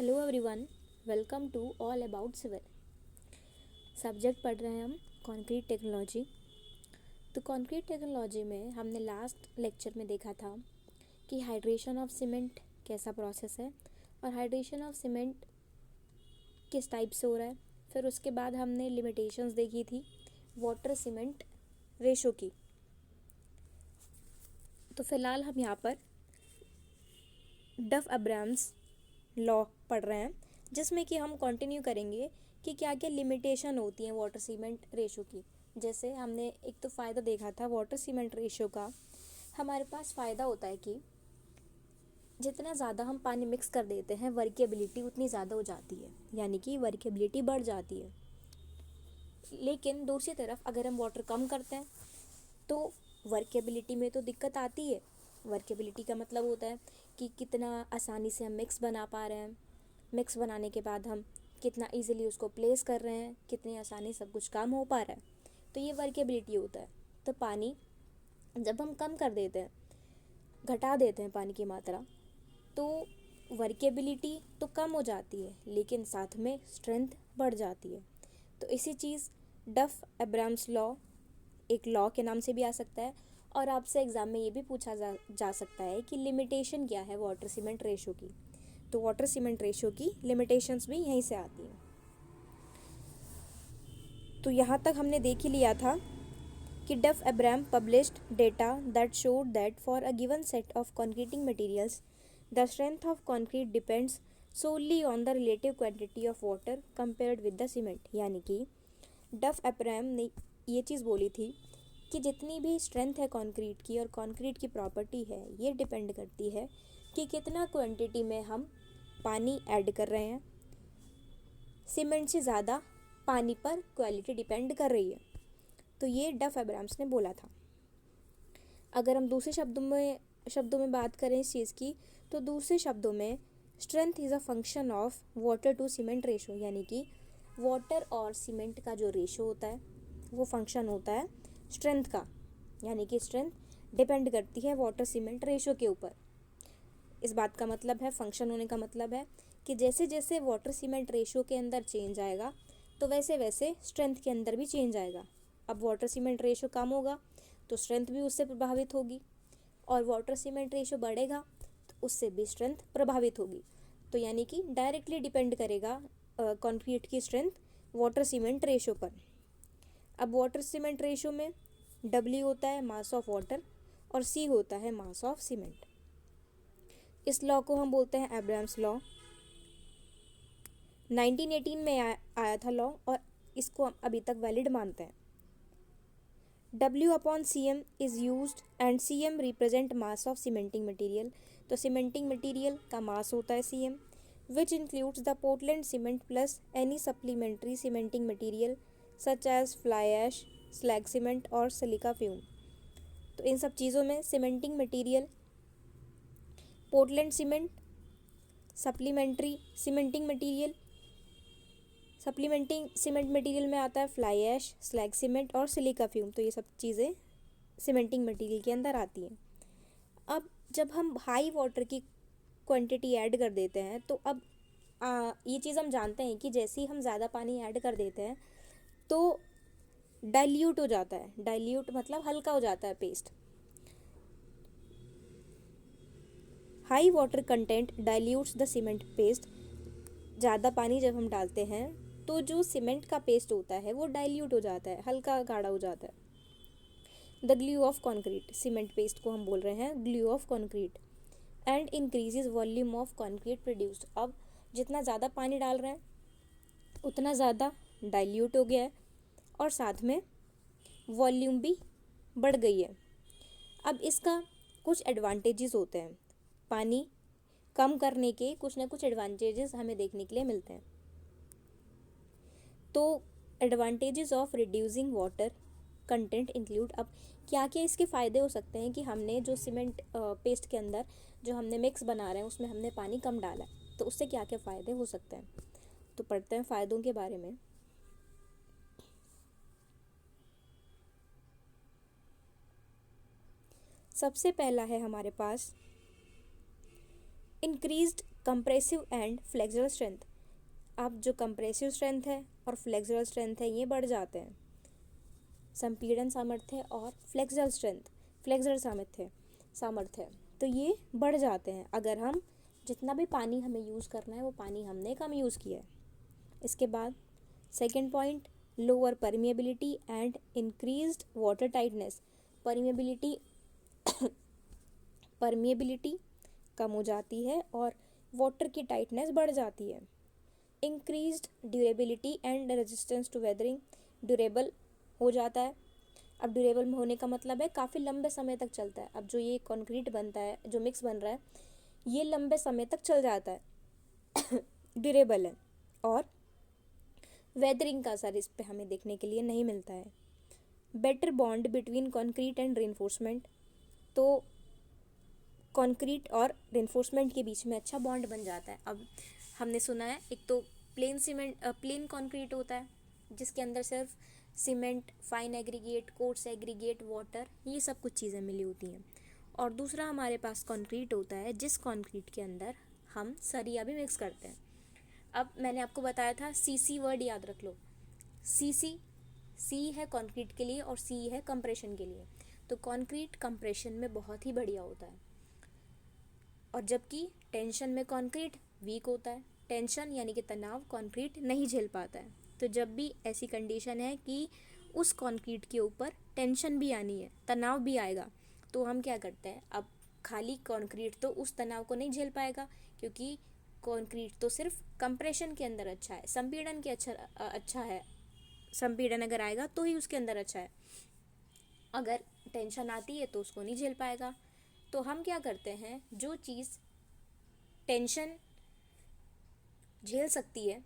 Hello everyone, welcome to all about civil. Subject पढ़ रहे हैं हम कंक्रीट टेक्नोलॉजी। तो कंक्रीट टेक्नोलॉजी में हमने लास्ट लेक्चर में देखा था कि हाइड्रेशन ऑफ सीमेंट कैसा प्रोसेस है और हाइड्रेशन ऑफ सीमेंट किस टाइप से हो रहा है। फिर उसके बाद हमने लिमिटेशंस देखी थी वाटर सीमेंट रेशो की। तो फिलहाल हम यहाँ पर डफ अब्राम्स लॉ पढ़ रहे हैं, जिसमें कि हम कंटिन्यू करेंगे कि क्या क्या लिमिटेशन होती हैं वाटर सीमेंट रेशो की। जैसे हमने एक तो फ़ायदा देखा था वाटर सीमेंट रेशो का। हमारे पास फ़ायदा होता है कि जितना ज़्यादा हम पानी मिक्स कर देते हैं वर्केबिलिटी उतनी ज़्यादा हो जाती है, यानी कि वर्केबिलिटी बढ़ जाती है। लेकिन दूसरी तरफ अगर हम वाटर कम करते हैं तो वर्केबिलिटी में तो दिक्कत आती है। वर्केबिलिटी का मतलब होता है कि कितना आसानी से हम मिक्स बना पा रहे हैं, मिक्स बनाने के बाद हम कितना इजीली उसको प्लेस कर रहे हैं, कितनी आसानी सब कुछ काम हो पा रहा है, तो ये वर्केबिलिटी होता है। तो पानी जब हम कम कर देते हैं, घटा देते हैं पानी की मात्रा, तो वर्केबिलिटी तो कम हो जाती है लेकिन साथ में स्ट्रेंथ बढ़ जाती है। तो इसी चीज़ डफ अब्राम्स लॉ एक लॉ के नाम से भी आ सकता है। और आपसे एग्ज़ाम में ये भी पूछा जा सकता है कि लिमिटेशन क्या है वाटर सीमेंट रेशो की। तो वाटर सीमेंट रेशो की लिमिटेशंस भी यहीं से आती हैं। तो यहाँ तक हमने देख ही लिया था कि Duff Abrams published data that showed that for a given set of concreting materials the strength of concrete depends solely on the relative quantity of water compared with the cement. यानी कि डफ अब्राम ने ये चीज़ बोली थी कि जितनी भी strength है कंक्रीट की और कंक्रीट की प्रॉपर्टी है, ये डिपेंड करती है कि कितना क्वांटिटी में हम पानी ऐड कर रहे हैं। सीमेंट से ज़्यादा पानी पर क्वालिटी डिपेंड कर रही है। तो ये डफ अब्राम्स ने बोला था। अगर हम दूसरे शब्दों में बात करें इस चीज़ की, तो दूसरे शब्दों में strength is a function of water to cement ratio. यानी कि वाटर और सीमेंट का जो रेशो होता है वो फंक्शन होता है स्ट्रेंथ का, यानी कि स्ट्रेंथ डिपेंड करती है वाटर सीमेंट रेशो के ऊपर। इस बात का मतलब है, फंक्शन होने का मतलब है कि जैसे जैसे वाटर सीमेंट रेशो के अंदर चेंज आएगा तो वैसे वैसे स्ट्रेंथ के अंदर भी चेंज आएगा। अब वाटर सीमेंट रेशो कम होगा तो स्ट्रेंथ भी उससे प्रभावित होगी, और वाटर सीमेंट रेशो बढ़ेगा तो उससे भी स्ट्रेंथ प्रभावित होगी। तो यानी कि डायरेक्टली डिपेंड करेगा कंक्रीट की स्ट्रेंथ वाटर सीमेंट रेशो पर। अब वाटर सीमेंट रेशो में W होता है मास ऑफ वाटर और C होता है मास ऑफ सीमेंट। इस लॉ को हम बोलते हैं अब्राम्स लॉ। 1918 में आया था लॉ और इसको हम अभी तक वैलिड मानते हैं। W/cm is used and cm represent mass of cementing material. तो सीमेंटिंग मटेरियल का मास होता है cm, which includes the Portland cement plus any supplementary cementing material such as fly ash, slag cement और silica fume. तो इन सब चीज़ों में cementing material, Portland cement, supplementary cementing material, supplementing cement material में आता है फ्लाई ऐश, स्लैग सीमेंट और सिलिका फ्यूम। तो ये सब चीज़ें सीमेंटिंग मटेरियल के अंदर आती हैं। अब जब हम हाई वाटर की क्वांटिटी ऐड कर देते हैं तो अब ये चीज़ हम जानते हैं कि जैसे ही हम ज़्यादा पानी ऐड कर देते हैं तो डाइल्यूट हो जाता है। डाइल्यूट मतलब हल्का हो जाता है paste. High water content dilutes the cement paste. ज़्यादा पानी जब हम डालते हैं तो जो सीमेंट का पेस्ट होता है वो डाइल्यूट हो जाता है, हल्का गाढ़ा हो जाता है। The glue of concrete, cement paste को हम बोल रहे हैं glue of concrete, and increases volume of concrete produced. अब जितना ज़्यादा पानी डाल रहे हैं उतना ज़्यादा डाइल्यूट हो गया है और साथ में वॉल्यूम भी बढ़ गई है। अब इसका कुछ एडवांटेजेस होते हैं, पानी कम करने के कुछ ना कुछ एडवांटेजेस हमें देखने के लिए मिलते हैं। तो advantages of reducing water content include, अब क्या क्या इसके फ़ायदे हो सकते हैं कि हमने जो सीमेंट पेस्ट के अंदर जो हमने मिक्स बना रहे हैं उसमें हमने पानी कम डाला है, तो उससे क्या क्या फ़ायदे हो सकते हैं। तो पढ़ते हैं फ़ायदों के बारे में। सबसे पहला है हमारे पास increased compressive and flexural strength, अब जो कंप्रेसिव स्ट्रेंथ है और फ्लेक्सुरल स्ट्रेंथ है ये बढ़ जाते हैं। संपीड़न सामर्थ्य और फ्लेक्सुरल स्ट्रेंथ, फ्लेक्सुरल सामर्थ्य तो ये बढ़ जाते हैं अगर हम जितना भी पानी हमें यूज़ करना है वो पानी हमने कम यूज़ किया है। इसके बाद second point, lower permeability and increased water tightness. Permeability कम हो जाती है और वाटर की टाइटनेस बढ़ जाती है। Increased durability and resistance to weathering, durable हो जाता है। अब ड्यूरेबल होने का मतलब है काफ़ी लंबे समय तक चलता है। अब जो ये कंक्रीट बनता है, जो मिक्स बन रहा है, ये लंबे समय तक चल जाता है ड्यूरेबल है। और वेदरिंग का असर इस पे हमें देखने के लिए नहीं मिलता है। Better bond between concrete and reinforcement, तो कंक्रीट और रेनफोर्समेंट के बीच में अच्छा बॉन्ड बन जाता है। अब हमने सुना है एक तो प्लेन कंक्रीट होता है जिसके अंदर सिर्फ cement, fine aggregate, coarse aggregate, water, ये सब कुछ चीज़ें मिली होती हैं। और दूसरा हमारे पास कंक्रीट होता है जिस कंक्रीट के अंदर हम सरिया भी मिक्स करते हैं। अब मैंने आपको बताया था सीसी वर्ड याद रख लो। सी है कंक्रीट के लिए और सी है कंप्रेशन के लिए। तो कंक्रीट कंप्रेशन में बहुत ही बढ़िया होता है और जबकि टेंशन में कंक्रीट वीक होता है। टेंशन यानी कि तनाव कंक्रीट नहीं झेल पाता है। तो जब भी ऐसी कंडीशन है कि उस कंक्रीट के ऊपर टेंशन भी आनी है, तनाव भी आएगा, तो हम क्या करते हैं, अब खाली कंक्रीट तो उस तनाव को नहीं झेल पाएगा क्योंकि कंक्रीट तो सिर्फ कंप्रेशन के अंदर अच्छा है, संपीड़न के अच्छा है। संपीड़न अगर आएगा तो ही उसके अंदर अच्छा है। अगर टेंशन आती है तो उसको नहीं झेल पाएगा। तो हम क्या करते हैं, जो चीज़ टेंशन झेल सकती है,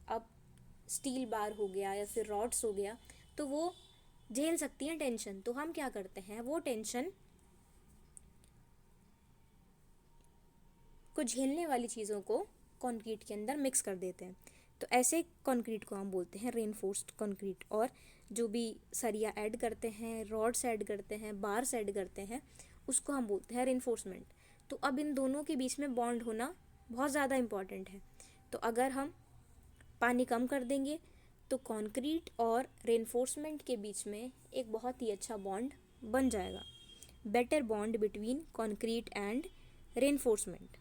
अब स्टील बार हो गया या फिर रॉड्स हो गया, तो वो झेल सकती हैं टेंशन, तो हम क्या करते हैं, वो टेंशन को झेलने वाली चीज़ों को कंक्रीट के अंदर मिक्स कर देते हैं। तो ऐसे कंक्रीट को हम बोलते हैं रेनफोर्स्ड कंक्रीट। और जो भी सरिया ऐड करते हैं, रॉड्स ऐड करते हैं, बार्स ऐड करते हैं, उसको हम बोलते हैं रेनफोर्समेंट। तो अब इन दोनों के बीच में बॉन्ड होना बहुत ज़्यादा इम्पॉर्टेंट है। तो अगर हम पानी कम कर देंगे तो कंक्रीट और रेनफोर्समेंट के बीच में एक बहुत ही अच्छा बॉन्ड बन जाएगा। Better bond between concrete and reinforcement.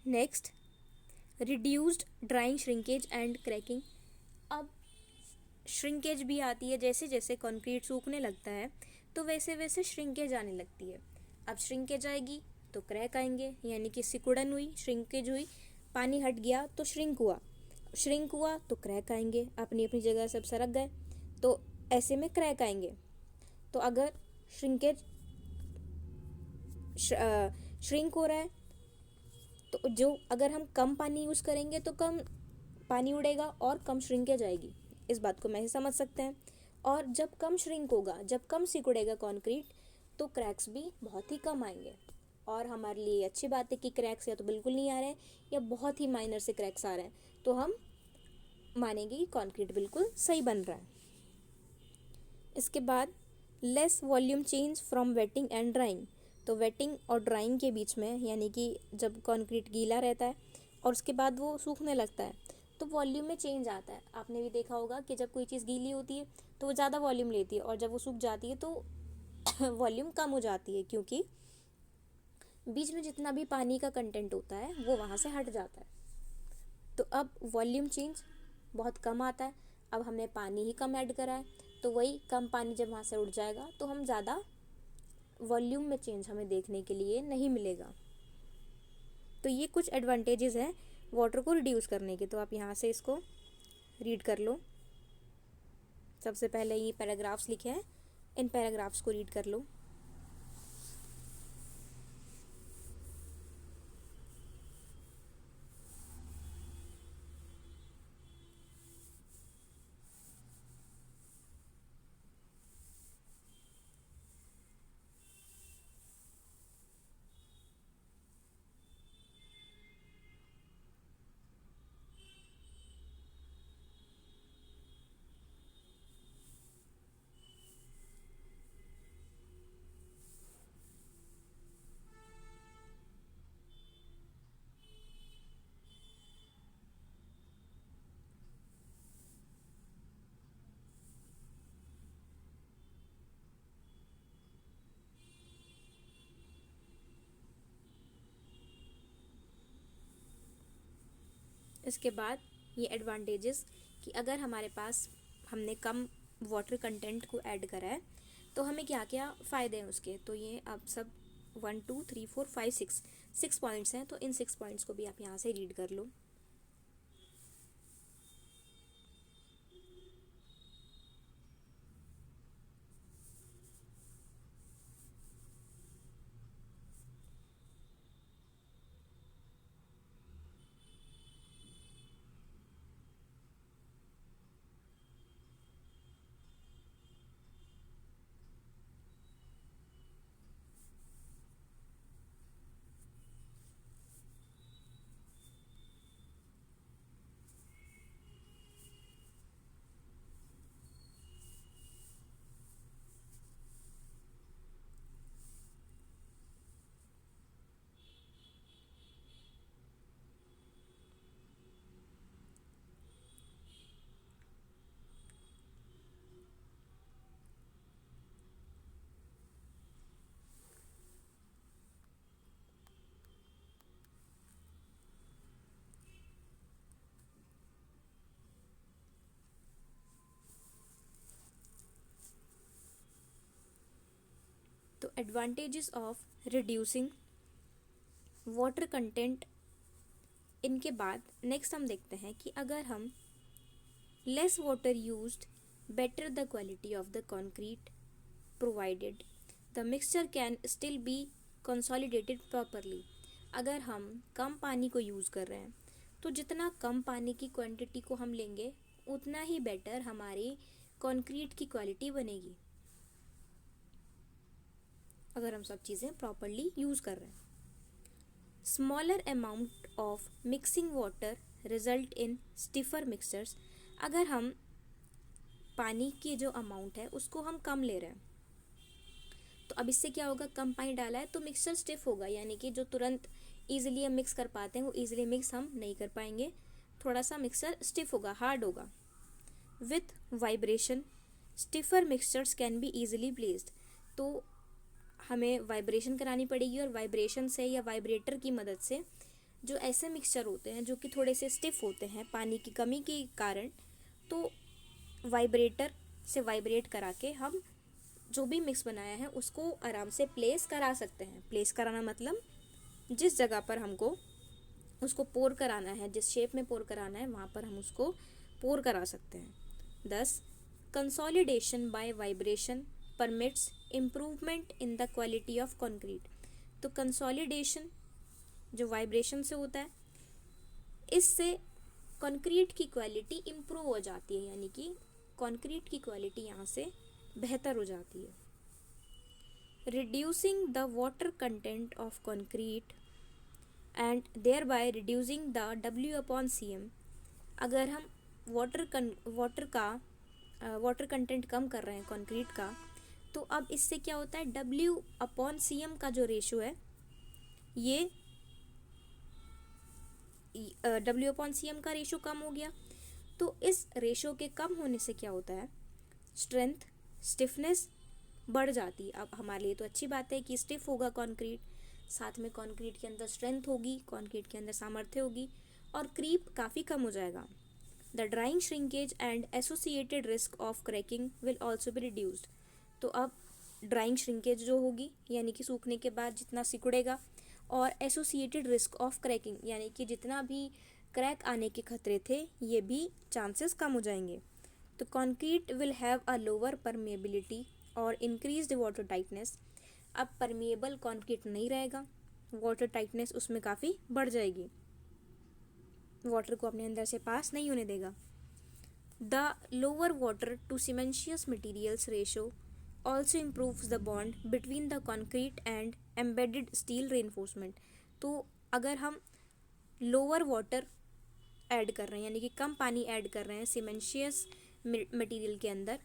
Next, reduced drawing, shrinkage and cracking. अब श्रिंकेज भी आती है, जैसे जैसे कंक्रीट सूखने लगता है तो वैसे वैसे श्रिंकेज आने लगती है। अब श्रिंकेज आएगी तो क्रैक आएंगे, यानी कि सिकुड़न हुई, श्रिंकेज हुई, पानी हट गया तो श्रिंक हुआ तो क्रैक आएंगे, अपनी अपनी जगह सब सरक गए तो ऐसे में क्रैक आएंगे। तो अगर श्रिंक हो रहा है तो जो अगर हम कम पानी यूज़ करेंगे तो कम पानी उड़ेगा और कम श्रिंकेज आएगी। इस बात को मैं ही समझ सकते हैं। और जब कम श्रिंक होगा, जब कम सिकुड़ेगा कंक्रीट, तो क्रैक्स भी बहुत ही कम आएंगे। और हमारे लिए अच्छी बात है कि क्रैक्स या तो बिल्कुल नहीं आ रहे हैं या बहुत ही माइनर से क्रैक्स आ रहे हैं, तो हम मानेंगे कि कंक्रीट बिल्कुल सही बन रहा है। इसके बाद less volume change from waiting and drawing. तो वेटिंग और ड्राइंग के बीच में, यानी कि जब कंक्रीट गीला रहता है और उसके बाद वो सूखने लगता है तो वॉल्यूम में चेंज आता है। आपने भी देखा होगा कि जब कोई चीज़ गीली होती है तो वो ज़्यादा वॉल्यूम लेती है और जब वो सूख जाती है तो वॉल्यूम कम हो जाती है, क्योंकि बीच में जितना भी पानी का कंटेंट होता है वो वहाँ से हट जाता है। तो अब वॉल्यूम चेंज बहुत कम आता है। अब हमने पानी ही कम ऐड करा है तो वही कम पानी जब वहाँ से उड़ जाएगा तो हम ज़्यादा वॉल्यूम में चेंज हमें देखने के लिए नहीं मिलेगा। तो ये कुछ एडवांटेजेस हैं वाटर को रिड्यूस करने के। तो आप यहाँ से इसको रीड कर लो। सबसे पहले ये पैराग्राफ्स लिखे हैं, इन पैराग्राफ्स को रीड कर लो। इसके बाद ये एडवांटेजेस कि अगर हमारे पास हमने कम वाटर कंटेंट को ऐड करा है तो हमें क्या क्या फ़ायदे हैं उसके, तो ये आप सब 1 2 3 4 5 6 पॉइंट्स हैं, तो इन 6 पॉइंट्स को भी आप यहाँ से रीड कर लो। तो advantages of reducing water content, इनके बाद नेक्स्ट हम देखते हैं कि अगर हम less water used better the quality of the concrete provided the mixture can still be consolidated properly. अगर हम कम पानी को यूज़ कर रहे हैं तो जितना कम पानी की क्वांटिटी को हम लेंगे उतना ही बेटर हमारी कंक्रीट की क्वालिटी बनेगी, अगर हम सब चीज़ें प्रॉपरली यूज़ कर रहे हैं। Smaller amount of mixing water result in stiffer mixtures. अगर हम पानी की जो अमाउंट है उसको हम कम ले रहे हैं तो अब इससे क्या होगा, कम पानी डाला है तो मिक्सचर स्टिफ होगा, यानी कि जो तुरंत ईजिली हम मिक्स कर पाते हैं वो ईजिली मिक्स हम नहीं कर पाएंगे, थोड़ा सा मिक्सचर स्टिफ होगा, हार्ड होगा। With vibration stiffer mixtures can be easily placed. तो हमें वाइब्रेशन करानी पड़ेगी और वाइब्रेशन से या वाइब्रेटर की मदद से जो ऐसे मिक्सचर होते हैं जो कि थोड़े से स्टिफ होते हैं पानी की कमी के कारण, तो वाइब्रेटर से वाइब्रेट करा के हम जो भी मिक्स बनाया है उसको आराम से प्लेस करा सकते हैं। प्लेस कराना मतलब जिस जगह पर हमको उसको पोर कराना है, जिस शेप में पोर कराना है वहाँ पर हम उसको पोर करा सकते हैं। 10 consolidation by vibration permits improvement in the quality of concrete. तो कंसोलिडेशन जो वाइब्रेशन से होता है इससे कंक्रीट की क्वालिटी इम्प्रूव हो जाती है, यानी कि कंक्रीट की क्वालिटी यहाँ से बेहतर हो जाती है। Reducing the water content of concrete and thereby reducing the W/cm। अगर हम वाटर कंटेंट कम कर रहे हैं कंक्रीट का तो अब इससे क्या होता है, W/cm का जो रेशो है ये W/cm का रेशो कम हो गया। तो इस रेशो के कम होने से क्या होता है, स्ट्रेंथ स्टिफनेस बढ़ जाती है। अब हमारे लिए तो अच्छी बात है कि स्टिफ होगा कंक्रीट, साथ में कंक्रीट के अंदर स्ट्रेंथ होगी, कंक्रीट के अंदर सामर्थ्य होगी और क्रीप काफ़ी कम हो जाएगा। The drawing shrinkage and associated risk of cracking will also be reduced. तो अब ड्राइंग श्रिंकेज जो होगी यानी कि सूखने के बाद जितना सिकुड़ेगा, और एसोसिएटेड रिस्क ऑफ क्रैकिंग यानी कि जितना भी क्रैक आने के खतरे थे ये भी चांसेस कम हो जाएंगे। तो concrete will have a lower permeability और इंक्रीज्ड वाटर टाइटनेस। अब परमिएबल कंक्रीट नहीं रहेगा, वाटर टाइटनेस उसमें काफ़ी बढ़ जाएगी, वाटर को अपने अंदर से पास नहीं होने देगा। The lower water to cementitious materials ratio also improves the bond between the concrete and embedded steel reinforcement. तो अगर हम लोअर वाटर ऐड कर रहे हैं यानी कि कम पानी ऐड कर रहे हैं सीमेंशियस मटेरियल के अंदर,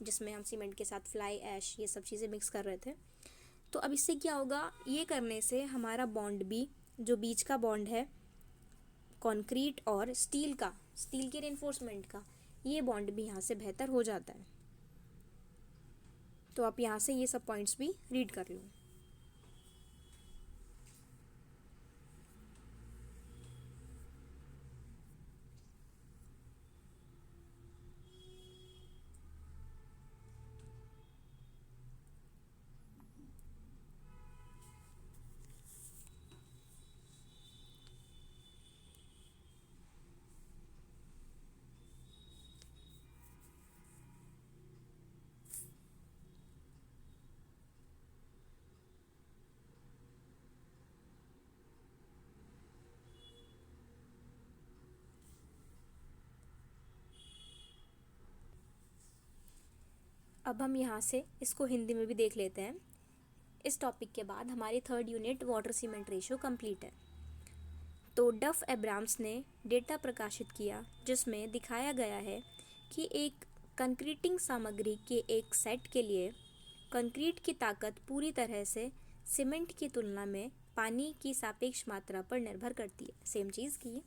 जिसमें हम सीमेंट के साथ फ्लाई ऐश ये सब चीज़ें मिक्स कर रहे थे, तो अब इससे क्या होगा, ये करने से हमारा बॉन्ड भी जो बीच का बॉन्ड है कंक्रीट और स्टील का, स्टील के रेनफोर्समेंट का, ये बॉन्ड भी यहाँ से बेहतर हो जाता है। तो आप यहाँ से ये सब पॉइंट्स भी रीड कर लो। अब हम यहाँ से इसको हिंदी में भी देख लेते हैं। इस टॉपिक के बाद हमारी 3rd unit water cement ratio complete है। तो डफ एब्राम्स ने डेटा प्रकाशित किया जिसमें दिखाया गया है कि एक कंक्रीटिंग सामग्री के एक सेट के लिए कंक्रीट की ताकत पूरी तरह से सीमेंट की तुलना में पानी की सापेक्ष मात्रा पर निर्भर करती है। सेम चीज़ की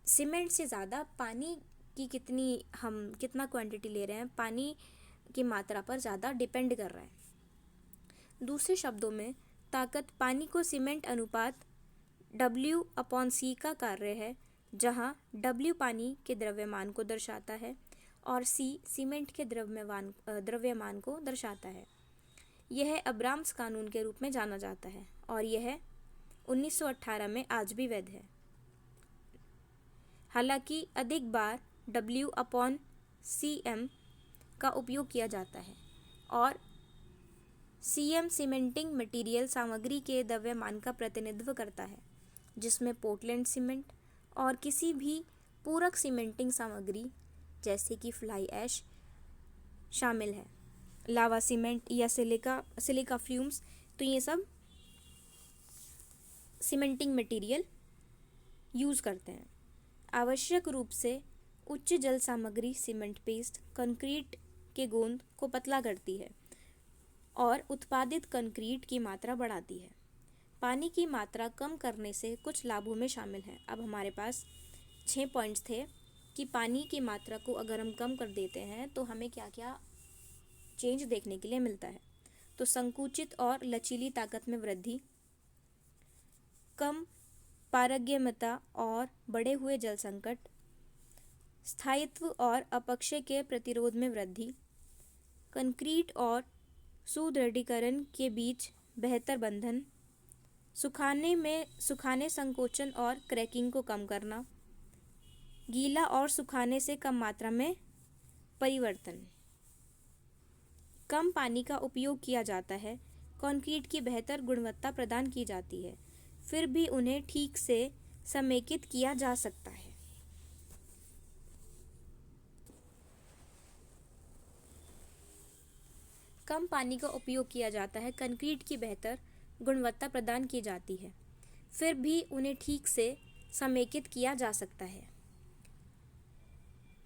सीमेंट से ज़्यादा पानी की कितना क्वांटिटी ले रहे हैं, पानी की मात्रा पर ज़्यादा डिपेंड कर रहा है। दूसरे शब्दों में ताकत पानी को सीमेंट अनुपात W/C का कार्य है, जहां W पानी के द्रव्यमान को दर्शाता है और C सीमेंट के द्रव्यमान को दर्शाता है। यह अब्राम्स कानून के रूप में जाना जाता है और यह 1918 में आज भी वैध है। हालांकि अधिक बार W/CM का उपयोग किया जाता है और CM सीमेंटिंग मटेरियल सामग्री के द्रव्यमान का प्रतिनिधित्व करता है, जिसमें पोर्टलैंड सीमेंट और किसी भी पूरक सीमेंटिंग सामग्री जैसे कि फ्लाई ऐश शामिल है। लावा सीमेंट या सिलिका फ्यूम्स, तो ये सब सीमेंटिंग मटेरियल यूज़ करते हैं। आवश्यक रूप से उच्च जल सामग्री सीमेंट पेस्ट कंक्रीट के गोंद को पतला करती है और उत्पादित कंक्रीट की मात्रा बढ़ाती है। पानी की मात्रा कम करने से कुछ लाभों में शामिल है। अब हमारे पास 6 पॉइंट्स थे कि पानी की मात्रा को अगर हम कम कर देते हैं तो हमें क्या क्या चेंज देखने के लिए मिलता है। तो संकुचित और लचीली ताकत में वृद्धि, कम पारगम्यता और बढ़े हुए जल संकट, स्थायित्व और अपक्षय के प्रतिरोध में वृद्धि, कंक्रीट और सुदृढ़ीकरण के बीच बेहतर बंधन, सुखाने संकोचन और क्रैकिंग को कम करना, गीला और सुखाने से कम मात्रा में परिवर्तन। कम पानी का उपयोग किया जाता है, कंक्रीट की बेहतर गुणवत्ता प्रदान की जाती है, फिर भी उन्हें ठीक से समेकित किया जा सकता है। कम पानी का उपयोग किया जाता है, कंक्रीट की बेहतर गुणवत्ता प्रदान की जाती है, फिर भी उन्हें ठीक से समेकित किया जा सकता है।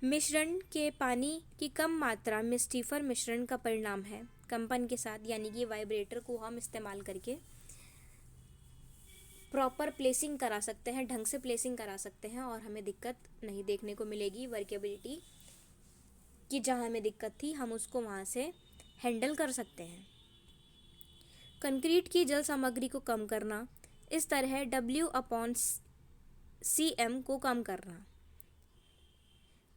मिश्रण के पानी की कम मात्रा में स्टीफर मिश्रण का परिणाम है। कंपन के साथ, यानी कि वाइब्रेटर को हम इस्तेमाल करके प्रॉपर प्लेसिंग करा सकते हैं, ढंग से प्लेसिंग करा सकते हैं और हमें दिक्कत नहीं देखने को मिलेगी वर्केबिलिटी की। जहाँ हमें दिक्कत थी हम उसको वहाँ से हैंडल कर सकते हैं। कंक्रीट की जल सामग्री को कम करना, इस तरह W/CM को कम करना,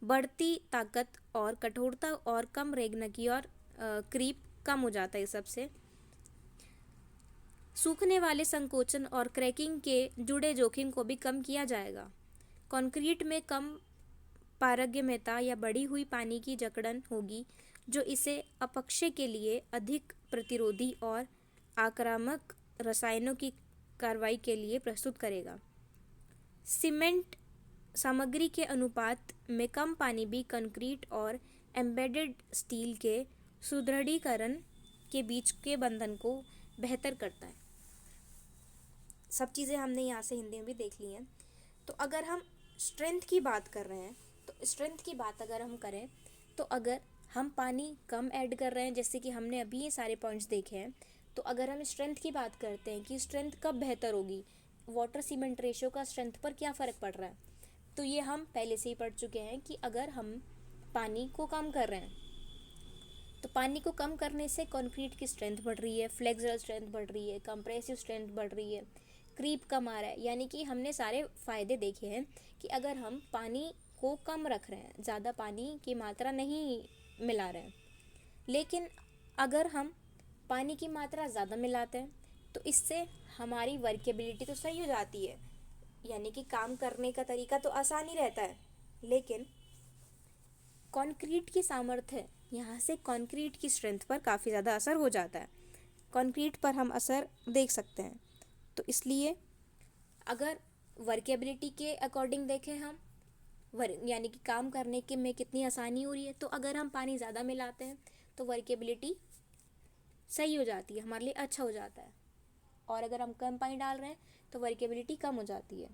बढ़ती ताकत और कठोरता और कम रेगनकी और क्रीप कम हो जाता है सबसे। सूखने वाले संकोचन और क्रैकिंग के जुड़े जोखिम को भी कम किया जाएगा। कंक्रीट में कम पारगम्यता या बढ़ी हुई पानी की जकड़न होगी, जो इसे अपक्षय के लिए अधिक प्रतिरोधी और आक्रामक रसायनों की कार्रवाई के लिए प्रस्तुत करेगा। सीमेंट सामग्री के अनुपात में कम पानी भी कंक्रीट और एम्बेडेड स्टील के सुदृढ़ीकरण के बीच के बंधन को बेहतर करता है। सब चीज़ें हमने यहाँ से हिंदी में भी देख ली हैं। तो अगर हम स्ट्रेंथ की बात कर रहे हैं, तो स्ट्रेंथ की बात अगर हम करें तो अगर हम पानी कम ऐड कर रहे हैं, जैसे कि हमने अभी ये सारे पॉइंट्स देखे हैं, तो अगर हम स्ट्रेंथ की बात करते हैं कि स्ट्रेंथ कब बेहतर होगी, वाटर सीमेंट रेशियो का स्ट्रेंथ पर क्या फ़र्क पड़ रहा है, तो ये हम पहले से ही पढ़ चुके हैं कि अगर हम पानी को कम कर रहे हैं तो पानी को कम करने से कंक्रीट की स्ट्रेंथ बढ़ रही है, फ्लेक्सुरल स्ट्रेंथ बढ़ रही है, कंप्रेसिव स्ट्रेंथ बढ़ रही है, क्रीप कम आ रहा है। यानी कि हमने सारे फ़ायदे देखे हैं कि अगर हम पानी को कम रख रहे हैं, ज़्यादा पानी की मात्रा नहीं मिला रहे हैं, लेकिन अगर हम पानी की मात्रा ज़्यादा मिलाते हैं तो इससे हमारी वर्केबिलिटी तो सही हो जाती है, यानी कि काम करने का तरीका तो आसान ही रहता है। लेकिन कंक्रीट की सामर्थ्य, यहाँ से कंक्रीट की स्ट्रेंथ पर काफ़ी ज़्यादा असर हो जाता है, कंक्रीट पर हम असर देख सकते हैं। तो इसलिए अगर वर्केबिलिटी के अकॉर्डिंग देखें हम, यानी कि काम करने के में कितनी आसानी हो रही है। तो अगर हम पानी ज़्यादा मिलाते हैं तो वर्केबिलिटी सही हो जाती है, हमारे लिए अच्छा हो जाता है। और अगर हम कम पानी डाल रहे हैं तो वर्केबिलिटी कम हो जाती है।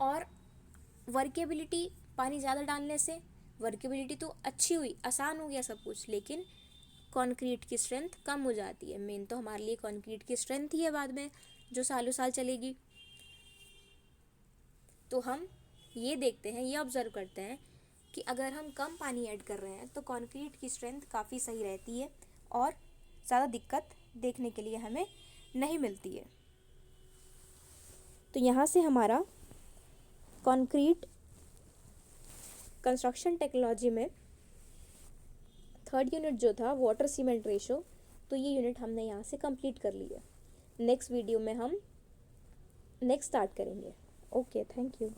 और वर्केबिलिटी पानी ज़्यादा डालने से वर्केबिलिटी तो अच्छी हुई, आसान हो गया सब कुछ, लेकिन कंक्रीट की स्ट्रेंथ कम हो जाती है। मेन तो हमारे लिए कंक्रीट की स्ट्रेंथ ही है बाद में जो सालों साल चलेगी। तो हम ये देखते हैं, ये ऑब्जर्व करते हैं कि अगर हम कम पानी ऐड कर रहे हैं तो कंक्रीट की स्ट्रेंथ काफ़ी सही रहती है और ज़्यादा दिक्कत देखने के लिए हमें नहीं मिलती है। तो यहाँ से हमारा कंक्रीट कंस्ट्रक्शन टेक्नोलॉजी में थर्ड यूनिट जो था वाटर सीमेंट रेशो, तो ये यूनिट हमने यहाँ से कंप्लीट कर ली है। नेक्स्ट वीडियो में हम नेक्स्ट स्टार्ट करेंगे। Okay, thank you.